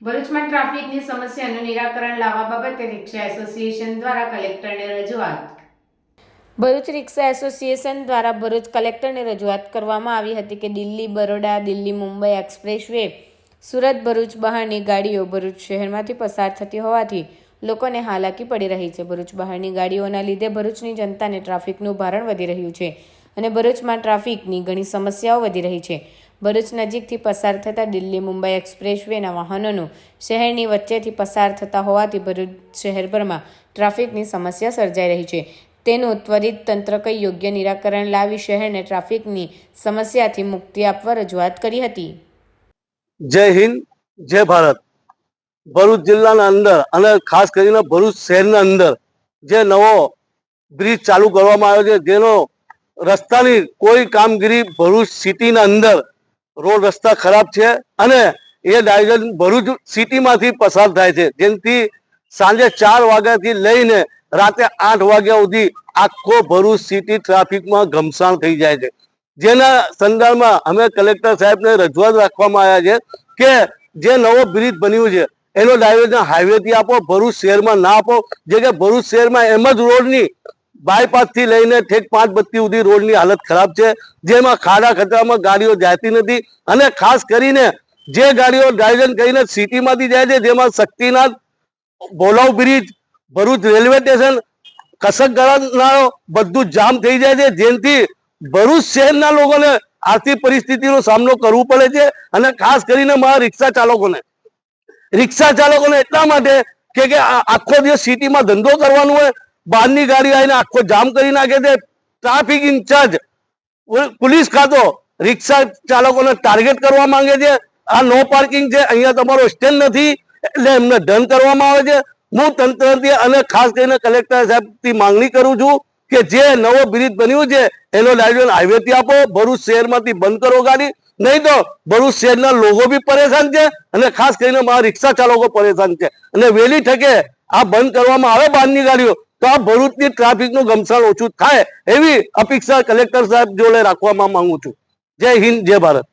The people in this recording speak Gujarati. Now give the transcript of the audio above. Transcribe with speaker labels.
Speaker 1: ભરૂચમાં ટ્રાફિકની સમસ્યાનું નિરાકરણ લાવવા બાબતે રિક્ષા એસોસિએશન દ્વારા કલેક્ટરને રજૂઆત. ભરૂચ રિક્ષા એસોસિએશન દ્વારા ભરૂચ કલેક્ટરને રજૂઆત કરવામાં આવી હતી કે દિલ્હી બરોડા, દિલ્હી મુંબઈ એક્સપ્રેસ વે, સુરત ભરૂચ બહારની ગાડીઓ ભરૂચ શહેરમાંથી પસાર થતી હોવાથી લોકોને હાલાકી પડી રહી છે. ભરૂચ બહારની ગાડીઓના લીધે ભરૂચની જનતાને ટ્રાફિકનું ભારણ વધી રહ્યું છે અને ભરૂચમાં ટ્રાફિકની ઘણી સમસ્યાઓ વધી રહી છે. ભરૂચ નજીકથી પસાર થતા દિલ્હી મુંબઈ એક્સપ્રેસ વેના વાહનોનું શહેરની વચ્ચેથી પસાર થતા હોવાથી ભરૂચ શહેરભરમાં ટ્રાફિકની સમસ્યા સર્જાઈ રહી છે. તેનું ત્વરિત તંત્ર કઈ યોગ્ય નિરાકરણ લાવી શહેરને ટ્રાફિકની સમસ્યાથી મુક્તિ આપવા રજૂઆત કરી હતી.
Speaker 2: જય હિન્દ, જય ભારત. ભરૂચ જિલ્લાના અંદર અને ખાસ કરીને ભરૂચ શહેરના અંદર જે નવો બ્રિજ ચાલુ કરવામાં આવ્યો છે, જેનો રસ્તાની કોઈ કામગીરી ભરૂચ સિટીના અંદર રોડ રસ્તા ખરાબ છે અને એ ડાયવર્ઝન ભરૂચ સિટીમાંથી પસાર થાય છે, જેનાથી સાંજે 4 વાગ્યાથી લઈને રાતે 8 વાગ્યા સુધી આખો ભરૂચ સિટી ટ્રાફિકમાં ઘમસાણ થઈ જાય છે. જેના સંદર્ભમાં અમે કલેક્ટર સાહેબને રજૂઆત રાખવામાં આવ્યા છે કે જે નવો બ્રિજ બન્યું છે એનો ડાયવર્ઝન હાઈવેથી આપો, ભરૂચ શહેરમાં ના આપો. જે કે ભરૂચ શહેરમાં એમ જ રોડની બાયપાસથી લઈને ઠેક 5 બત્તી સુધી રોડની હાલત ખરાબ છે, જેમાં ખાડા ખતરામાં ગાડીઓ જતી નથી અને ખાસ કરીને જે ગાડીઓ ડાયવર્ઝન કરીને સિટીમાંથી જાય છે, જેમાં Shaktinath, Bholav bridge, Bharuch railway station, Kasak ગળાનાળો બધું જામ થઈ જાય છે, જેનાથી ભરૂચ શહેરના લોકોને આર્થિક પરિસ્થિતિનો સામનો કરવો પડે છે. અને ખાસ કરીને મારા રિક્ષા ચાલકોને એટલા માટે કે આખો દિવસ સિટીમાં ધંધો કરવાનો હોય, બહારની ગાડી આવીને આખો જામ કરી નાખે છે. ટ્રાફિક ઇન્ચાર્જ પોલીસ ખાતો રિક્ષા ચાલકોને ટાર્ગેટ કરવા માંગે છે. આ નો પાર્કિંગ છે, અહીંયા તમારો સ્ટેન્ડ નથી એટલે એમને દંડ કરવામાં આવે છે. હું તંત્રથી અને ખાસ કરીને કલેક્ટર સાહેબથી માંગણી કરું છું કે જે નવો બ્રિજ બન્યું છે એનો ડાયવર્ઝન હાઈવેથી આપો, ભરૂચ શહેરમાંથી બંધ કરો ગાડી. નહીં તો ભરૂચ શહેરના લોકો બી પરેશાન છે અને ખાસ કરીને મારા રિક્ષા ચાલકો પરેશાન છે. અને વહેલી તકે આ બંધ કરવામાં આવે બહારની ગાડીઓ, તો આ ભરૂચની ટ્રાફિકનું ઘમસાણ ઓછું થાય એવી અપેક્ષા કલેક્ટર સાહેબ જોડે રાખવામાં માંગુ છું. જય હિન્દ, જય ભારત.